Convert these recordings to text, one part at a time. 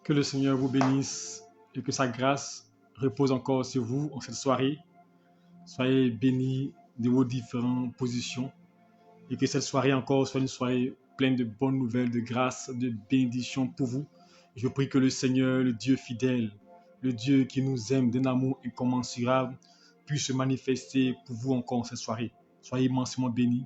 Que le Seigneur vous bénisse et que sa grâce repose encore sur vous en cette soirée. Soyez bénis de vos différentes positions et que cette soirée encore soit une soirée pleine de bonnes nouvelles, de grâce, de bénédictions pour vous. Je prie que le Seigneur, le Dieu fidèle, le Dieu qui nous aime d'un amour incommensurable, puisse se manifester pour vous encore cette soirée. Soyez immensément bénis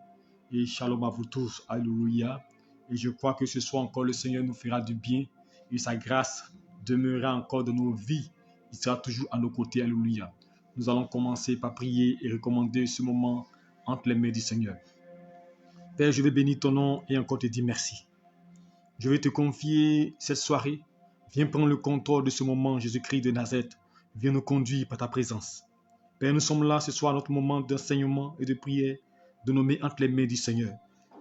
et shalom à vous tous. Alléluia. Et je crois que ce soir encore, le Seigneur nous fera du bien et sa grâce demeurera encore dans nos vies. Il sera toujours à nos côtés. Alléluia. Nous allons commencer par prier et recommander ce moment entre les mains du Seigneur. Père, je vais bénir ton nom et encore te dire merci. Je vais te confier cette soirée. Viens prendre le contrôle de ce moment, Jésus-Christ de Nazareth. Viens nous conduire par ta présence. Père, nous sommes là ce soir à notre moment d'enseignement et de prière, de nos mains entre les mains du Seigneur.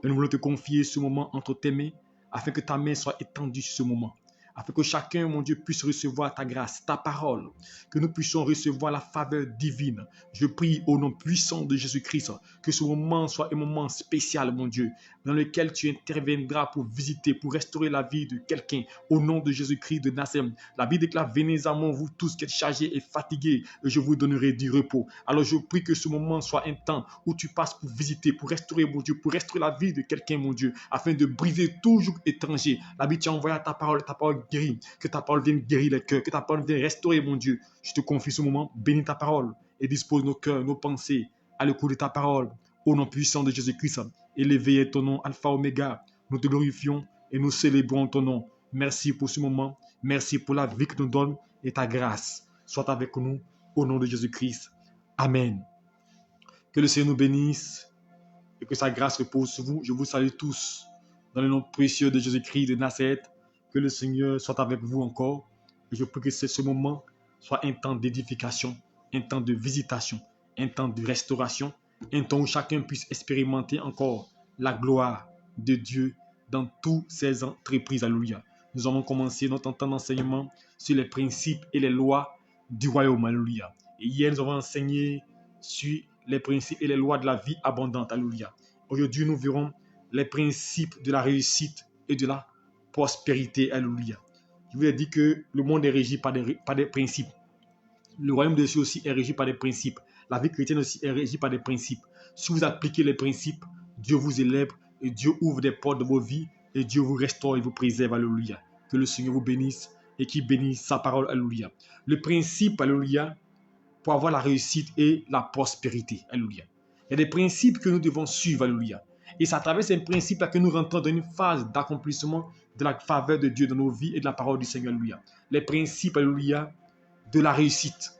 Et nous voulons te confier ce moment entre tes mains, afin que ta main soit étendue sur ce moment. Afin que chacun, mon Dieu, puisse recevoir ta grâce, ta parole, que nous puissions recevoir la faveur divine. Je prie au nom puissant de Jésus-Christ, que ce moment soit un moment spécial, mon Dieu, dans lequel tu interviendras pour visiter, pour restaurer la vie de quelqu'un, au nom de Jésus-Christ de Nazareth. La Bible déclare, venez à moi, vous tous qui êtes chargés et fatigués, et je vous donnerai du repos. Alors je prie que ce moment soit un temps où tu passes pour visiter, pour restaurer, mon Dieu, pour restaurer la vie de quelqu'un, mon Dieu, afin de briser tout joug étranger. La Bible t'a envoyé ta parole guérit, que ta parole vienne guérir les cœurs, que ta parole vienne restaurer, mon Dieu. Je te confie ce moment, bénis ta parole et dispose nos cœurs, nos pensées à l'écoute de ta parole. Au nom puissant de Jésus-Christ, élevé est ton nom, Alpha Oméga. Nous te glorifions et nous célébrons ton nom. Merci pour ce moment, merci pour la vie que tu nous donnes et ta grâce soit avec nous au nom de Jésus-Christ. Amen. Que le Seigneur nous bénisse et que sa grâce repose sur vous. Je vous salue tous dans le nom précieux de Jésus-Christ de Nazareth. Que le Seigneur soit avec vous encore. Et je prie que ce moment soit un temps d'édification, un temps de visitation, un temps de restauration, un temps où chacun puisse expérimenter encore la gloire de Dieu dans toutes ses entreprises. Alléluia. Nous avons commencé notre temps d'enseignement sur les principes et les lois du royaume. Alléluia. Et hier, nous avons enseigné sur les principes et les lois de la vie abondante. Alléluia. Aujourd'hui, nous verrons les principes de la réussite et de la prospérité. Alléluia. Je vous ai dit que le monde est régi par des principes. Le royaume des cieux aussi est régi par des principes. La vie chrétienne aussi est régie par des principes. Si vous appliquez les principes, Dieu vous élève et Dieu ouvre des portes de vos vies et Dieu vous restaure et vous préserve. Alléluia. Que le Seigneur vous bénisse et qu'il bénisse sa parole. Alléluia. Le principe, alléluia, pour avoir la réussite et la prospérité. Alléluia. Il y a des principes que nous devons suivre. Alléluia. Et c'est à travers ces principes que nous rentrons dans une phase d'accomplissement de la faveur de Dieu dans nos vies et de la parole du Seigneur. Alléluia. Les principes, alléluia, de la réussite.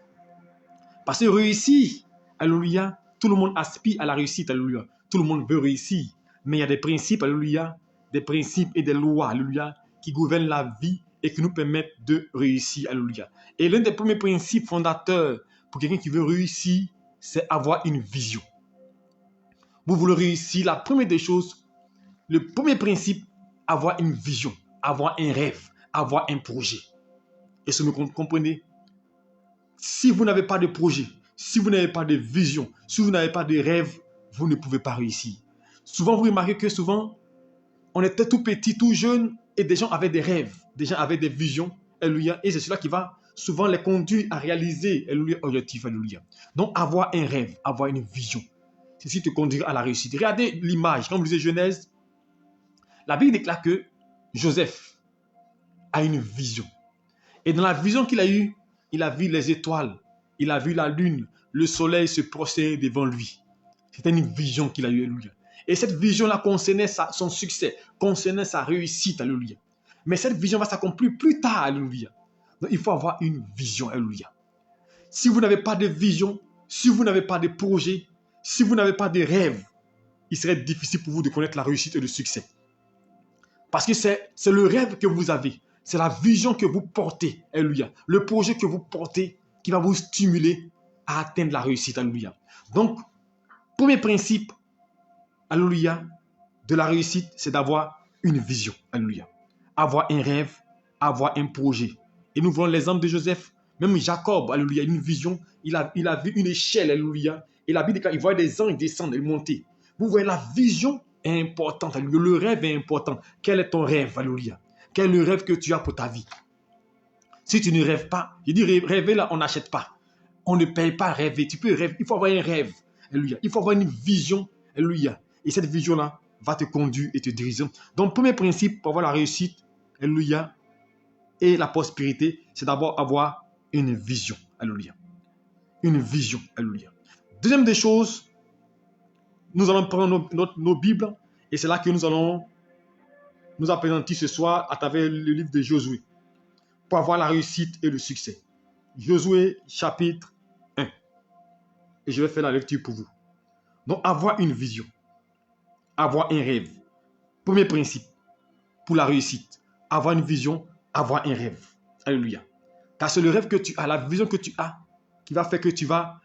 Parce que réussir, alléluia, tout le monde aspire à la réussite, alléluia. Tout le monde veut réussir. Mais il y a des principes, alléluia, des principes et des lois, alléluia, qui gouvernent la vie et qui nous permettent de réussir, alléluia. Et l'un des premiers principes fondateurs pour quelqu'un qui veut réussir, c'est avoir une vision. Vous voulez réussir, la première des choses, le premier principe, avoir une vision, avoir un rêve, avoir un projet. Est-ce que vous comprenez? Si vous n'avez pas de projet, si vous n'avez pas de vision, si vous n'avez pas de rêve, vous ne pouvez pas réussir. Souvent, vous remarquez que souvent, on était tout petit, tout jeune, et des gens avaient des rêves, des gens avaient des visions, alléluia, et c'est cela qui va souvent les conduire à réaliser, alléluia, objectif, alléluia. Donc, avoir un rêve, avoir une vision, c'est ce qui te conduira à la réussite. Regardez l'image, quand vous lisez Genèse, la Bible déclare que Joseph a une vision. Et dans la vision qu'il a eue, il a vu les étoiles, il a vu la lune, le soleil se prosterner devant lui. C'était une vision qu'il a eue, alléluia. Et cette vision-là concernait son succès, concernait sa réussite, alléluia. Mais cette vision va s'accomplir plus tard, alléluia. Donc il faut avoir une vision, alléluia. Si vous n'avez pas de vision, si vous n'avez pas de projet, si vous n'avez pas de rêve, il serait difficile pour vous de connaître la réussite et le succès. Parce que c'est le rêve que vous avez. C'est la vision que vous portez, alléluia. Le projet que vous portez qui va vous stimuler à atteindre la réussite, alléluia. Donc, premier principe, alléluia, de la réussite, c'est d'avoir une vision, alléluia. Avoir un rêve, avoir un projet. Et nous voyons l'exemple de Joseph, même Jacob, alléluia, une vision, il a vu une échelle, alléluia. Et la Bible dit qu'il voyait des anges descendre et monter. Vous voyez, la vision est importante, alléluia. Le rêve est important. Quel est ton rêve, alléluia? Quel est le rêve que tu as pour ta vie? Si tu ne rêves pas, je dis rêver là, on n'achète pas. On ne paye pas rêver. Tu peux rêver, il faut avoir un rêve. Alléluia. Il faut avoir une vision. Alléluia. Et cette vision-là va te conduire et te diriger. Donc, premier principe pour avoir la réussite, alléluia, et la prospérité, c'est d'abord avoir une vision. Alléluia. Une vision. Alléluia. Deuxième des choses, nous allons prendre nos Bibles et c'est là que nous allons nous présenter ce soir à travers le livre de Josué pour avoir la réussite et le succès. Josué chapitre 1. Et je vais faire la lecture pour vous. Donc, avoir une vision, avoir un rêve. Premier principe pour la réussite. Avoir une vision, avoir un rêve. Alléluia. Car c'est le rêve que tu as, la vision que tu as, qui va faire que tu vas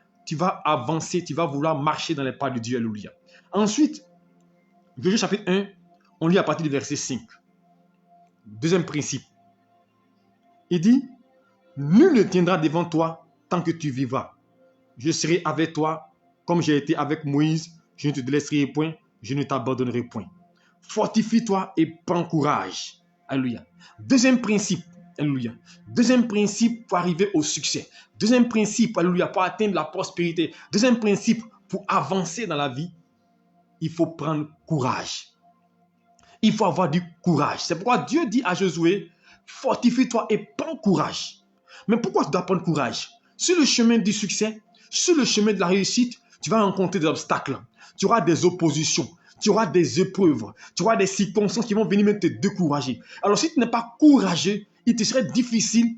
avancer, tu vas vouloir marcher dans les pas de Dieu. Alléluia. Ensuite, Josué chapitre 1, on lit à partir du verset 5. Deuxième principe. Il dit, nul ne tiendra devant toi tant que tu vivras. Je serai avec toi comme j'ai été avec Moïse. Je ne te délaisserai point, je ne t'abandonnerai point. Fortifie-toi et prends courage. Alléluia. Deuxième principe. Alléluia. Deuxième principe pour arriver au succès. Deuxième principe, alléluia, pour atteindre la prospérité. Deuxième principe pour avancer dans la vie. Il faut prendre courage. Il faut avoir du courage. C'est pourquoi Dieu dit à Josué, fortifie-toi et prends courage. Mais pourquoi tu dois prendre courage? Sur le chemin du succès, sur le chemin de la réussite, tu vas rencontrer des obstacles. Tu auras des oppositions. Tu auras des épreuves. Tu auras des circonstances qui vont venir même te décourager. Alors si tu n'es pas courageux, il te serait difficile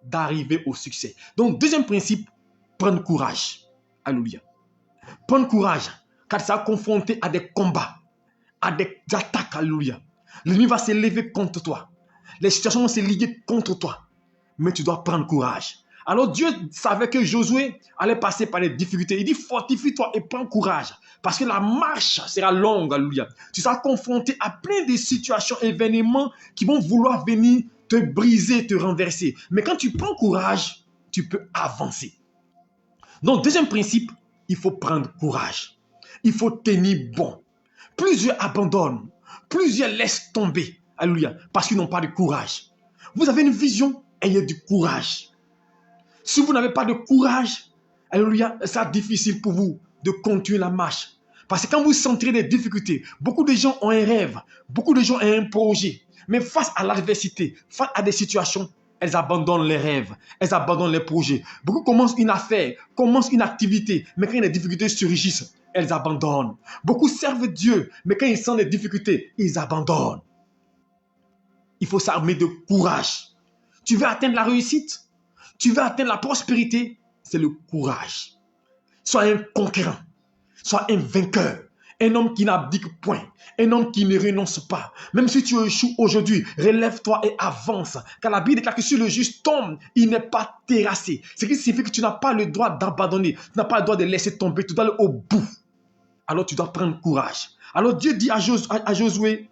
d'arriver au succès. Donc, deuxième principe, prendre courage. Alléluia. Prendre courage, car ça va confronter à des combats, à des attaques. Alléluia. L'ennemi va s'élever contre toi. Les situations vont se liguer contre toi. Mais tu dois prendre courage. Alors Dieu savait que Josué allait passer par les difficultés. Il dit, fortifie-toi et prends courage. Parce que la marche sera longue. Alléluia. Tu seras confronté à plein de situations, événements qui vont vouloir venir te briser, te renverser. Mais quand tu prends courage, tu peux avancer. Donc, deuxième principe, il faut prendre courage. Il faut tenir bon. Plusieurs abandonnent. Plusieurs laissent tomber. Alléluia. Parce qu'ils n'ont pas de courage. Vous avez une vision, ayez du courage. Si vous n'avez pas de courage, alléluia, c'est difficile pour vous de continuer la marche. Parce que quand vous sentirez des difficultés, beaucoup de gens ont un rêve, beaucoup de gens ont un projet. Mais face à l'adversité, face à des situations, elles abandonnent les rêves, elles abandonnent les projets. Beaucoup commencent une affaire, commencent une activité, mais quand les difficultés surgissent, elles abandonnent. Beaucoup servent Dieu, mais quand ils sentent des difficultés, ils abandonnent. Il faut s'armer de courage. Tu veux atteindre la réussite? Tu veux atteindre la prospérité? C'est le courage. Sois un conquérant. Sois un vainqueur. Un homme qui n'abdique point. Un homme qui ne renonce pas. Même si tu échoues aujourd'hui, relève-toi et avance. Car la Bible déclare que si le juste tombe, il n'est pas terrassé. Ce qui signifie que tu n'as pas le droit d'abandonner. Tu n'as pas le droit de laisser tomber. Tu dois aller au bout. Alors tu dois prendre courage. Alors Dieu dit à Josué,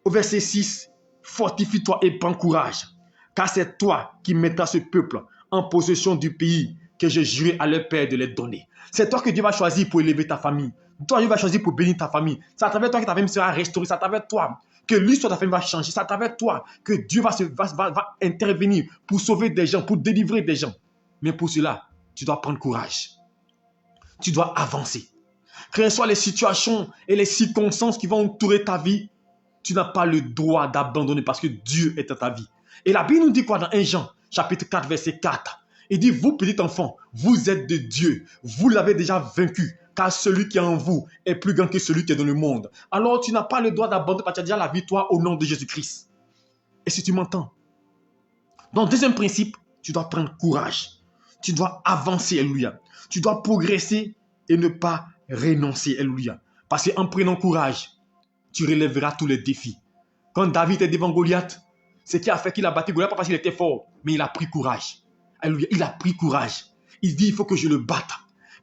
au verset 6, fortifie-toi et prends courage. Car c'est toi qui mettras ce peuple en possession du pays que j'ai juré à leur père de les donner. C'est toi que Dieu va choisir pour élever ta famille. Toi, Dieu va choisir pour bénir ta famille. C'est à travers toi que ta famille sera restaurée. C'est à travers toi que l'histoire de ta famille va changer. C'est à travers toi que Dieu va intervenir pour sauver des gens, pour délivrer des gens. Mais pour cela, tu dois prendre courage. Tu dois avancer. Quelles soient les situations et les circonstances qui vont entourer ta vie, tu n'as pas le droit d'abandonner parce que Dieu est à ta vie. Et la Bible nous dit quoi dans 1 Jean, chapitre 4, verset 4? Il dit, vous petits enfants, vous êtes de Dieu. Vous l'avez déjà vaincu. Car celui qui est en vous est plus grand que celui qui est dans le monde. Alors tu n'as pas le droit d'abandonner parce que tu as déjà la victoire au nom de Jésus-Christ. Et si tu m'entends? Donc, deuxième principe, tu dois prendre courage. Tu dois avancer, alléluia. Tu dois progresser et ne pas renoncer, alléluia. Parce qu'en prenant courage, tu relèveras tous les défis. Quand David est devant Goliath, ce qui a fait qu'il a battu Goliath, pas parce qu'il était fort, mais il a pris courage. Alléluia, il a pris courage. Il dit, il faut que je le batte.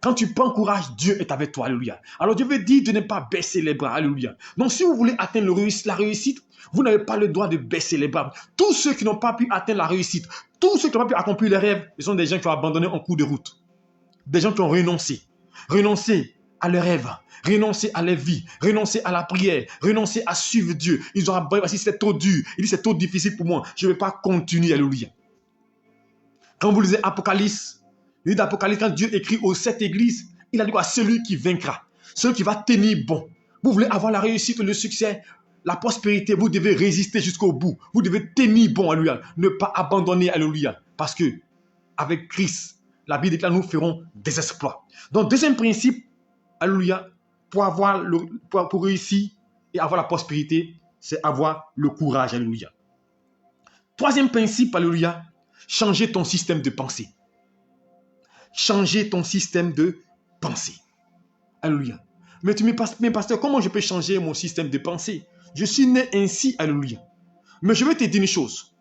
Quand tu prends courage, Dieu est avec toi, alléluia. Alors Dieu veut dire de ne pas baisser les bras, alléluia. Donc si vous voulez atteindre la réussite, vous n'avez pas le droit de baisser les bras. Tous ceux qui n'ont pas pu atteindre la réussite, tous ceux qui n'ont pas pu accomplir les rêves, ce sont des gens qui ont abandonné en cours de route. Des gens qui ont renoncé. Renoncer à leurs rêves, renoncer à leur vie, renoncer à la prière, renoncer à suivre Dieu. Ils ont abandonné parce que c'est trop dur. Il dit c'est trop difficile pour moi. Je ne vais pas continuer. Alléluia. Quand vous lisez Apocalypse, le livre d'Apocalypse, quand Dieu écrit aux 7 églises, il a dit quoi? Celui qui vaincra, celui qui va tenir bon. Vous voulez avoir la réussite, le succès, la prospérité, vous devez résister jusqu'au bout. Vous devez tenir bon, alléluia. Ne pas abandonner, alléluia. Parce que avec Christ, la Bible déclare, nous ferons des exploits. Donc, deuxième principe, alléluia, pour réussir et avoir la prospérité, c'est avoir le courage, alléluia. Troisième principe, alléluia, changer ton système de pensée. Changer ton système de pensée. Alléluia. Mais tu me dis, mais pasteur, comment je peux changer mon système de pensée? Je suis né ainsi, alléluia. Mais je veux te dire une chose.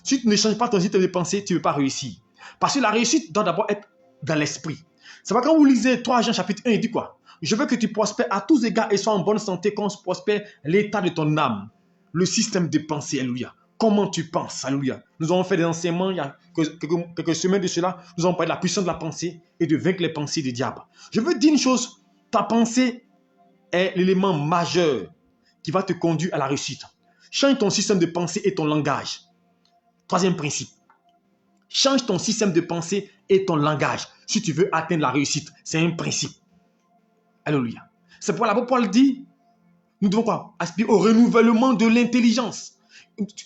Si tu ne changes pas ton système de pensée, tu ne peux pas réussir. Parce que la réussite doit d'abord être dans l'esprit. C'est pas quand vous lisez 3 Jean chapitre 1, il dit quoi? Je veux que tu prospères à tous égards et sois en bonne santé quand se prospère l'état de ton âme. Le système de pensée, alléluia. Comment tu penses, alléluia. Nous avons fait des enseignements il y a quelques semaines de cela. Nous avons parlé de la puissance de la pensée et de vaincre les pensées du diable. Je veux dire une chose. Ta pensée est l'élément majeur qui va te conduire à la réussite. Change ton système de pensée et ton langage. Troisième principe. Change ton système de pensée et ton langage si tu veux atteindre la réussite. C'est un principe. Alléluia. C'est pour l'apôtre Paul dit, nous devons quoi? Aspirer au renouvellement de l'intelligence.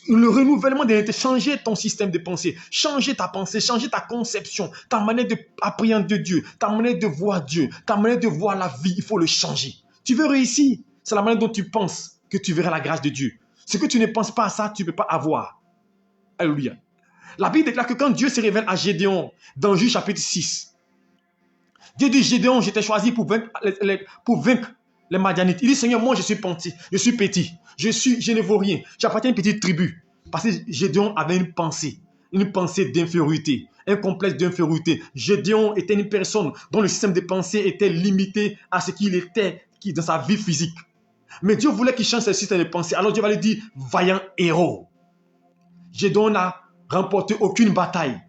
Le renouvellement de l'intelligence. Changer ton système de pensée. Changer ta pensée, changer ta conception, ta manière d'appréhender Dieu, ta manière de voir Dieu, ta manière de voir la vie. Il faut le changer. Tu veux réussir, c'est la manière dont tu penses que tu verras la grâce de Dieu. Ce que tu ne penses pas à ça, tu ne peux pas avoir. Alléluia. La Bible déclare que quand Dieu se révèle à Gédéon, dans Juge chapitre 6, Dieu dit, Gédéon, je t'ai choisi pour vaincre les Madianites. Il dit, Seigneur, moi je suis petit, je ne vaux rien, j'appartiens à une petite tribu. Parce que Gédéon avait une pensée d'infériorité, un complexe d'infériorité. Gédéon était une personne dont le système de pensée était limité à ce qu'il était dans sa vie physique. Mais Dieu voulait qu'il change ce système de pensée. Alors Dieu va lui dire, vaillant héros. Gédéon n'a remporté aucune bataille.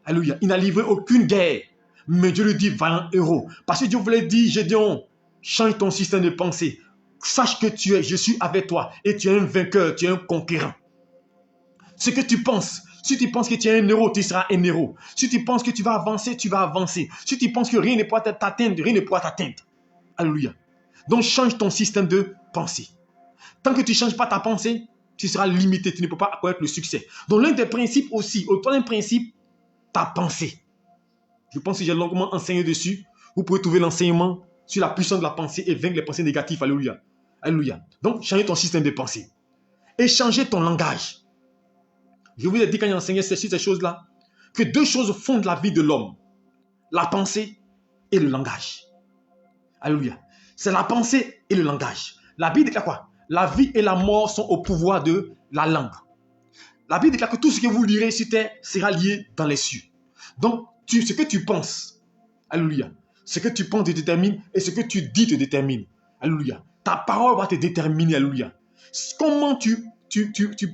Alléluia. Il n'a livré aucune guerre. Mais Dieu lui dit, vaillant héros. Parce que Dieu voulait dire, Gédéon, change ton système de pensée. Sache que je suis avec toi. Et tu es un vainqueur, tu es un conquérant. Ce que tu penses, si tu penses que tu es un héros, tu seras un héros. Si tu penses que tu vas avancer, tu vas avancer. Si tu penses que rien ne pourra t'atteindre, rien ne pourra t'atteindre. Alléluia. Donc change ton système de pensée. Tant que tu ne changes pas ta pensée, tu seras limité, tu ne peux pas connaître le succès. Donc l'un des principes aussi, au troisième principe, ta pensée. Je pense que j'ai longuement enseigné dessus. Vous pouvez trouver l'enseignement sur la puissance de la pensée et vaincre les pensées négatives. Alléluia. Alléluia. Donc changer ton système de pensée. Et changer ton langage. Je vous ai dit quand j'ai enseigné sur ces choses-là, que 2 choses fondent la vie de l'homme. La pensée et le langage. Alléluia. C'est la pensée et le langage. La Bible déclare quoi? La vie et la mort sont au pouvoir de la langue. La Bible déclare que tout ce que vous lirez sur terre sera lié dans les cieux. Donc, ce que tu penses, alléluia, ce que tu penses te détermine et ce que tu dis te détermine. Alléluia. Ta parole va te déterminer, alléluia. Comment tu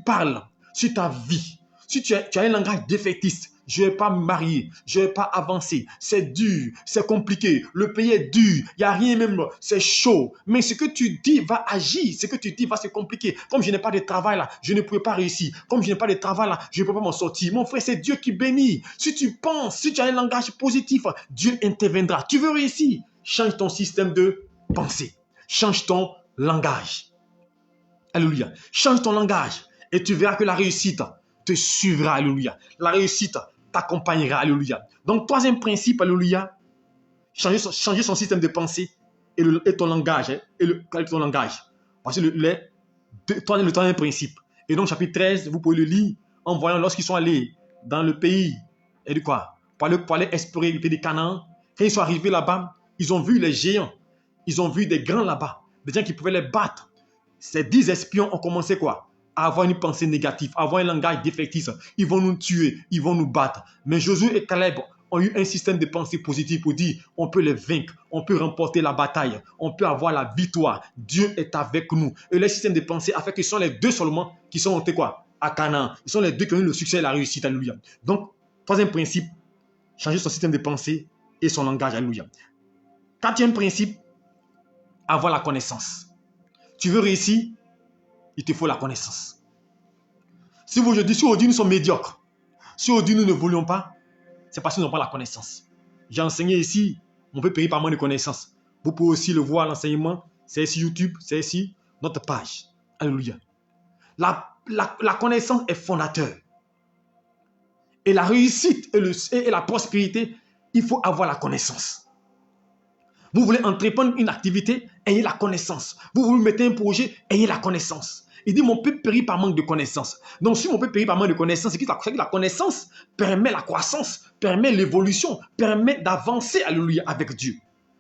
parles sur ta vie. Si tu as un langage défaitiste, je ne vais pas me marier, je ne vais pas avancer, c'est dur, c'est compliqué, le pays est dur, il n'y a rien même, c'est chaud. Mais ce que tu dis va agir, ce que tu dis va se compliquer. Comme je n'ai pas de travail là, je ne pourrai pas réussir. Comme je n'ai pas de travail là, je ne peux pas m'en sortir. Mon frère, c'est Dieu qui bénit. Si tu penses, si tu as un langage positif, Dieu interviendra. Tu veux réussir, change ton système de pensée. Change ton langage. Alléluia. Change ton langage et tu verras que la réussite te suivra. Alléluia. La réussite t'accompagnera. Alléluia. Donc, troisième principe, alléluia, changer son système de pensée et ton langage. Ton langage. Parce que le troisième principe. Et donc, chapitre 13, vous pouvez le lire en voyant lorsqu'ils sont allés dans le pays. Et de quoi? Pour aller explorer le pays de Canaan. Quand ils sont arrivés là-bas, ils ont vu les géants. Ils ont vu des grands là-bas. Des gens qui pouvaient les battre. Ces 10 espions ont commencé quoi? À avoir une pensée négative, à avoir un langage défaitiste. Ils vont nous tuer, ils vont nous battre. Mais Josué et Caleb ont eu un système de pensée positive pour dire on peut les vaincre, on peut remporter la bataille, on peut avoir la victoire. Dieu est avec nous. Et le système de pensée a fait que ce sont les 2 seulement qui sont montés quoi? À Canaan. Ce sont les 2 qui ont eu le succès et la réussite. Alléluia. Donc, troisième principe, changer son système de pensée et son langage. Alléluia. Quatrième principe, avoir la connaissance. Tu veux réussir, il te faut la connaissance. Si aujourd'hui nous sommes médiocres, si aujourd'hui nous ne voulions pas, c'est parce que nous n'avons pas la connaissance. J'ai enseigné ici, on peut payer par manque de connaissances. Vous pouvez aussi le voir, l'enseignement, c'est ici YouTube, c'est ici notre page. Alléluia. La connaissance est fondateur. Et la réussite et la prospérité, il faut avoir la connaissance. Vous voulez entreprendre une activité, ayez la connaissance. Vous voulez mettre un projet, ayez la connaissance. Il dit, mon peuple périt par manque de connaissance. Donc, si mon peuple périt par manque de connaissance, c'est que la connaissance permet la croissance, permet l'évolution, permet d'avancer, alléluia, avec Dieu.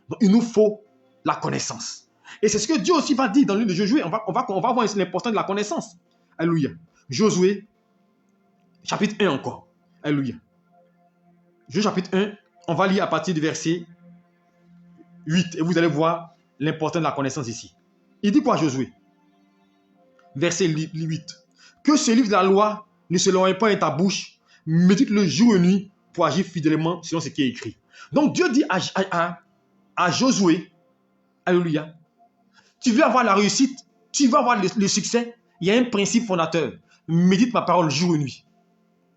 Donc, il nous faut la connaissance. Et c'est ce que Dieu aussi va dire dans le livre de Josué. On va voir l'importance de la connaissance. Alléluia. Josué, chapitre 1 encore. Alléluia. Josué, chapitre 1, on va lire à partir du verset 8. Et vous allez voir l'importance de la connaissance ici. Il dit quoi, Josué? Verset 8. Que ce livre de la loi ne se loigne pas de ta bouche, médite-le jour et nuit pour agir fidèlement selon ce qui est écrit. Donc Dieu dit à Josué, alléluia, tu veux avoir la réussite, tu veux avoir le succès, il y a un principe fondateur. Médite ma parole jour et nuit.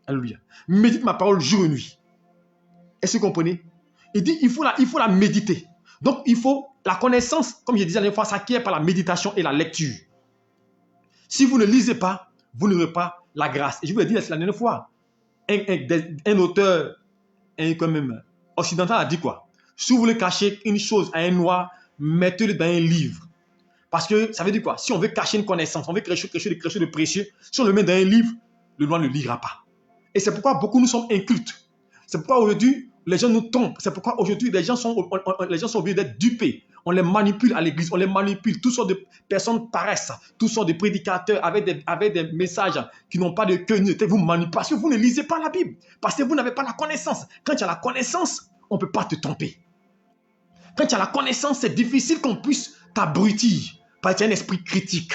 Alléluia. Médite ma parole jour et nuit. Est-ce que vous comprenez? Il dit, il faut la méditer. Donc, il faut la connaissance, comme je disais la dernière fois, s'acquiert par la méditation et la lecture. Si vous ne lisez pas, vous n'aurez pas la grâce. Et je vous l'ai dit la dernière fois, un auteur quand même occidental a dit quoi? Si vous voulez cacher une chose à un noir, mettez-le dans un livre. Parce que ça veut dire quoi? Si on veut cacher une connaissance, on veut quelque chose de précieux, si on le met dans un livre, le noir ne lira pas. Et c'est pourquoi beaucoup nous sommes incultes. C'est pourquoi aujourd'hui, les gens nous trompent. C'est pourquoi aujourd'hui, les gens sont obligés d'être dupés. On les manipule à l'église, on les manipule. Toutes sortes de personnes paraissent, toutes sortes de prédicateurs avec des messages qui n'ont pas de cœur. Vous manipulez parce que vous ne lisez pas la Bible. Parce que vous n'avez pas la connaissance. Quand tu as la connaissance, on ne peut pas te tromper. Quand tu as la connaissance, c'est difficile qu'on puisse t'abrutir. Parce que tu as un esprit critique.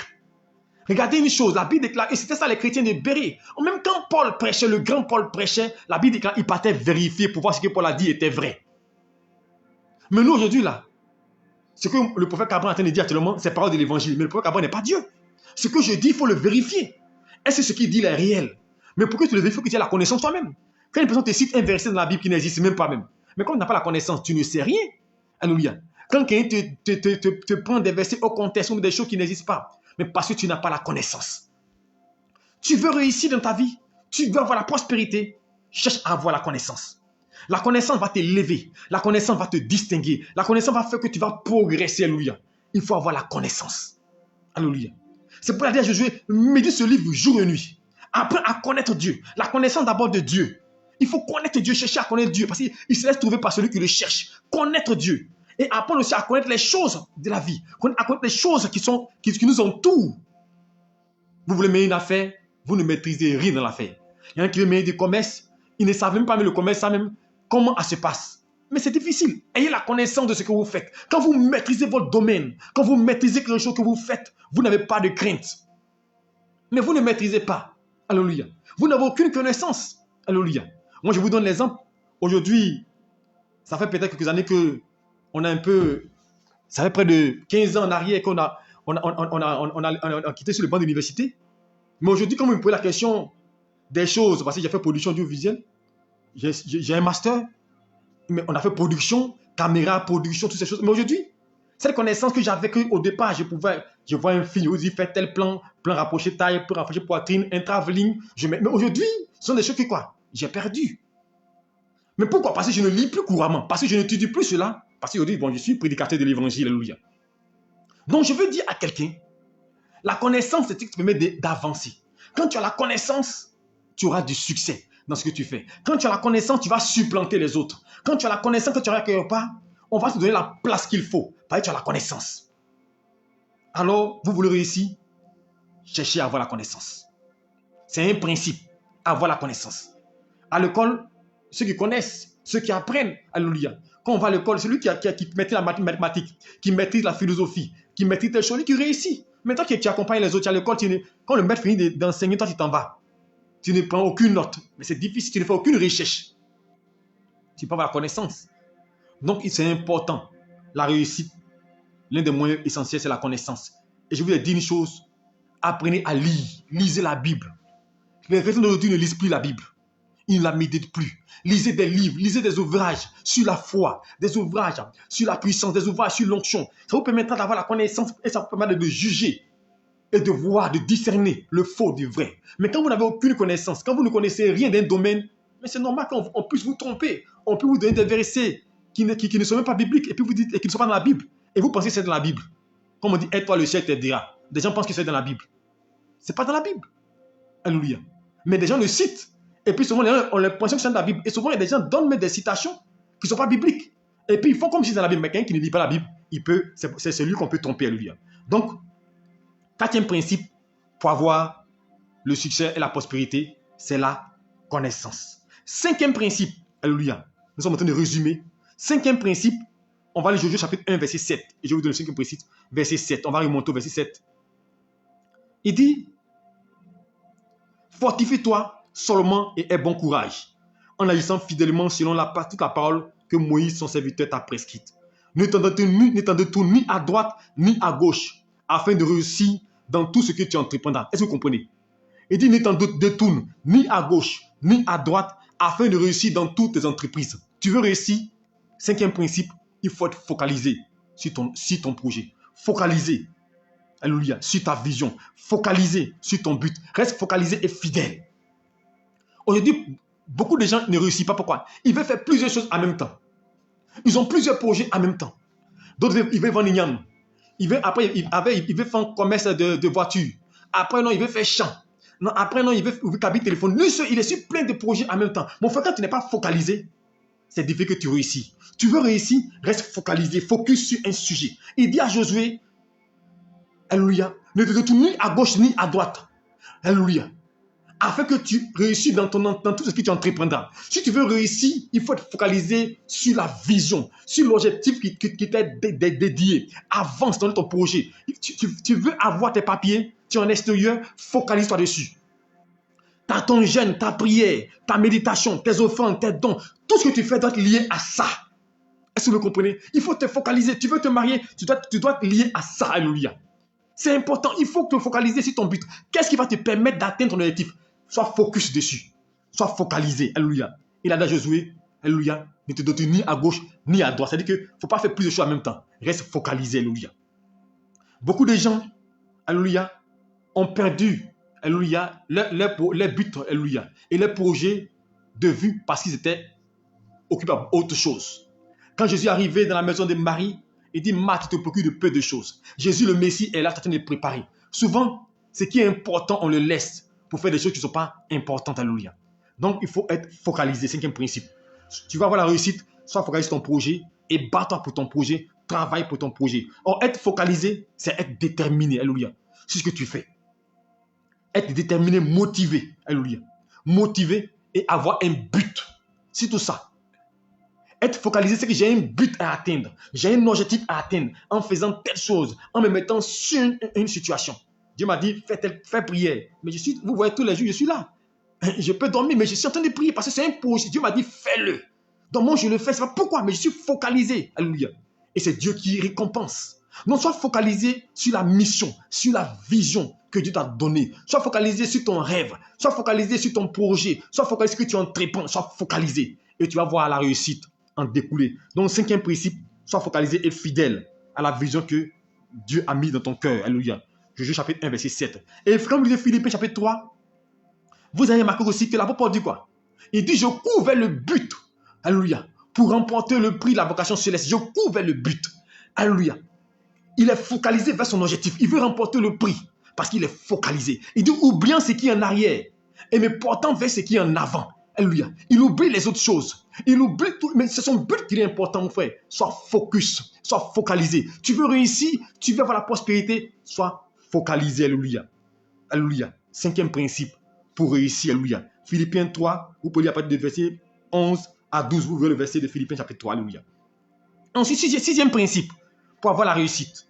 Regardez une chose, la Bible déclare, et c'était ça les chrétiens de Béret. Même quand Paul prêchait, le grand Paul prêchait, la Bible déclare, il partait vérifier pour voir ce que Paul a dit était vrai. Mais nous aujourd'hui là, ce que le prophète Cabran est en train de dire actuellement, c'est parole de l'évangile. Mais le prophète Cabran n'est pas Dieu. Ce que je dis, il faut le vérifier. Est-ce que ce qu'il dit est réel? Mais pour que tu le vérifies, il faut que tu aies la connaissance toi-même. Quand une personne te cite un verset dans la Bible qui n'existe même pas même. Mais comme tu n'as pas la connaissance, tu ne sais rien. Alléluia. Quand quelqu'un te prend des versets au contexte ou des choses qui n'existent pas, mais parce que tu n'as pas la connaissance. Tu veux réussir dans ta vie, tu veux avoir la prospérité, cherche à avoir la connaissance. La connaissance va t'élever, la connaissance va te distinguer, la connaissance va faire que tu vas progresser, alléluia. Il faut avoir la connaissance. Alléluia. C'est pour dire à Josué, médite ce livre jour et nuit. Apprends à connaître Dieu. La connaissance d'abord de Dieu. Il faut connaître Dieu, chercher à connaître Dieu, parce qu'il se laisse trouver par celui qui le cherche. Connaître Dieu. Et apprendre aussi à connaître les choses de la vie, à connaître les choses qui nous entourent. Vous voulez mener une affaire, vous ne maîtrisez rien dans l'affaire. Il y en a qui veulent mener du commerce, ils ne savent même pas, mais le commerce, ça même, comment ça se passe. Mais c'est difficile. Ayez la connaissance de ce que vous faites. Quand vous maîtrisez votre domaine, quand vous maîtrisez quelque chose que vous faites, vous n'avez pas de crainte. Mais vous ne maîtrisez pas. Alléluia. Vous n'avez aucune connaissance. Alléluia. Moi, je vous donne l'exemple. Aujourd'hui, ça fait peut-être quelques années que on a un peu, ça fait près de 15 ans en arrière qu'on a quitté sur le banc de l'université. Mais aujourd'hui, quand vous me posez la question des choses, parce que j'ai fait production audiovisuelle, j'ai un master, mais on a fait production, caméra, production, toutes ces choses. Mais aujourd'hui, cette connaissance que j'avais qu'au départ, je vois un film, je vous dis, faites tel plan rapproché taille, plan rapproché poitrine, un travelling. Mais aujourd'hui, ce sont des choses que quoi? J'ai perdu. Mais pourquoi? Parce que je ne lis plus couramment, parce que je n'étudie plus cela. Parce qu'aujourd'hui, bon, je suis prédicateur de l'évangile, alléluia. Donc, je veux dire à quelqu'un, la connaissance, c'est ce qui te permet d'avancer. Quand tu as la connaissance, tu auras du succès dans ce que tu fais. Quand tu as la connaissance, tu vas supplanter les autres. Quand tu as la connaissance, quand tu arrives quelque part, on va te donner la place qu'il faut. Parce que tu as la connaissance. Alors, vous voulez réussir? Cherchez à avoir la connaissance. C'est un principe, avoir la connaissance. À l'école, ceux qui connaissent, ceux qui apprennent, alléluia. Quand on va à l'école, celui qui maîtrise la mathématique, qui maîtrise la philosophie, qui maîtrise les choses, qui réussit. Mais toi qui accompagnes les autres à l'école, quand le maître finit d'enseigner, toi tu t'en vas. Tu ne prends aucune note. Mais c'est difficile, tu ne fais aucune recherche. Tu peux avoir la connaissance. Donc c'est important. La réussite, l'un des moyens essentiels, c'est la connaissance. Et je vous ai dit une chose, apprenez à lire, lisez la Bible. Les chrétiens d'aujourd'hui ne lisent plus la Bible. Ils ne la méditent plus. Lisez des livres, lisez des ouvrages sur la foi, des ouvrages sur la puissance, des ouvrages sur l'onction. Ça vous permettra d'avoir la connaissance et ça vous permettra de juger et de voir, de discerner le faux du vrai. Mais quand vous n'avez aucune connaissance, quand vous ne connaissez rien d'un domaine, mais c'est normal qu'on puisse vous tromper. On peut vous donner des versets qui ne sont même pas bibliques et puis vous dites et qui ne sont pas dans la Bible. Et vous pensez que c'est dans la Bible. Comme on dit, aide-toi, le ciel t'aidera. Des gens pensent que c'est dans la Bible. Ce n'est pas dans la Bible. Alléluia. Mais des gens le citent. Et puis souvent, on les pense que c'est dans la Bible. Et souvent, il y a des gens qui donnent même des citations qui ne sont pas bibliques. Et puis, ils font comme si c'est dans la Bible. Mais quelqu'un qui ne lit pas la Bible, c'est celui qu'on peut tromper. Alléluia. Donc, quatrième principe pour avoir le succès et la prospérité, c'est la connaissance. Cinquième principe, alléluia. Nous sommes en train de résumer. Cinquième principe, on va aller Josué chapitre 1, verset 7. Et je vais vous donner le cinquième principe, verset 7. On va remonter au verset 7. Il dit, fortifie-toi seulement et aie bon courage, en agissant fidèlement selon toute la parole que Moïse, son serviteur, t'a prescrite. Ne t'en détourne ni à droite ni à gauche, afin de réussir dans tout ce que tu entreprendras. Est-ce que vous comprenez? Il dit, ne t'en détourne ni à gauche ni à droite, afin de réussir dans toutes tes entreprises. Tu veux réussir? Cinquième principe, il faut être focalisé sur ton projet. Focalisé, alléluia, sur ta vision. Focalisé sur ton but. Reste focalisé et fidèle. Aujourd'hui, beaucoup de gens ne réussissent pas. Pourquoi? Ils veulent faire plusieurs choses en même temps. Ils ont plusieurs projets en même temps. D'autres, ils veulent vendre igname. Après, ils veulent faire un commerce de voitures. Après, non, ils veulent faire champ. Non, après, non, ils veulent cabine téléphone. Lui, il est sur plein de projets en même temps. Mon frère, quand tu n'es pas focalisé, c'est difficile que tu réussis. Tu veux réussir, reste focalisé, focus sur un sujet. Il dit à Josué, alléluia, ne te détourne ni à gauche ni à droite. Alléluia. Afin que tu réussisses dans tout ce que tu entreprendras. Si tu veux réussir, il faut être focalisé sur la vision, sur l'objectif qui t'est dédié. Avance dans ton projet. Tu veux avoir tes papiers, tu es en extérieur, focalise-toi dessus. Ton jeûne, ta prière, ta méditation, tes offrandes, tes dons, tout ce que tu fais doit être lié à ça. Est-ce que vous comprenez? Il faut te focaliser. Tu veux te marier, tu dois te lier à ça. Alléluia. C'est important. Il faut te focaliser sur ton but. Qu'est-ce qui va te permettre d'atteindre ton objectif? Sois focus dessus. Sois focalisé. Alléluia. Il a dit à Josué, alléluia, ne te détourne ni à gauche ni à droite. C'est-à-dire qu'il ne faut pas faire plusieurs choses en même temps. Reste focalisé. Alléluia. Beaucoup de gens, alléluia, ont perdu, alléluia, les buts, alléluia, et les projets de vue parce qu'ils étaient occupés par autre chose. Quand Jésus est arrivé dans la maison de Marie, il dit, Marthe, tu te préoccupes de peu de choses. Jésus, le Messie, est là, en train de préparer. Souvent, ce qui est important, on le laisse pour faire des choses qui ne sont pas importantes. Alléluia. Donc, il faut être focalisé. Cinquième principe. Tu vas avoir la réussite, sois focalisé sur ton projet et bats-toi pour ton projet, travaille pour ton projet. Or, être focalisé, c'est être déterminé. Alléluia. C'est ce que tu fais. Être déterminé, motivé. Alléluia. Motivé et avoir un but. C'est tout ça. Être focalisé, c'est que j'ai un but à atteindre. J'ai un objectif à atteindre en faisant telle chose, en me mettant sur une situation. Dieu m'a dit, fais prière. Mais vous voyez, tous les jours, je suis là. Je peux dormir, mais je suis en train de prier parce que c'est un projet. Dieu m'a dit, fais-le. Donc moi, je le fais. C'est pas pourquoi, mais je suis focalisé. Alléluia. Et c'est Dieu qui récompense. Donc, sois focalisé sur la mission, sur la vision que Dieu t'a donnée. Sois focalisé sur ton rêve. Sois focalisé sur ton projet. Sois focalisé sur ce que tu entreprends. Sois focalisé. Et tu vas voir la réussite en découler. Donc, cinquième principe, sois focalisé et fidèle à la vision que Dieu a mis dans ton cœur. Alléluia. Josué chapitre 1, verset 7. Et quand vous lisez Philippiens chapitre 3, vous avez remarqué aussi que l'apôtre Paul dit quoi? Il dit, je cours vers le but. Alléluia. Pour remporter le prix de la vocation céleste. Je cours vers le but. Alléluia. Il est focalisé vers son objectif. Il veut remporter le prix parce qu'il est focalisé. Il dit, oubliant ce qui est en arrière et me portant vers ce qui est en avant. Alléluia. Il oublie les autres choses. Il oublie tout. Mais c'est son but qui est important, mon frère. Sois focus. Sois focalisé. Tu veux réussir. Tu veux avoir la prospérité. Sois focalisé. Alléluia. Alléluia. Cinquième principe pour réussir. Alléluia. Philippiens 3. Vous pouvez lire à partir de verset 11 à 12. Vous verrez le verset de Philippiens chapitre 3. Alléluia. Ensuite, sixième principe pour avoir la réussite.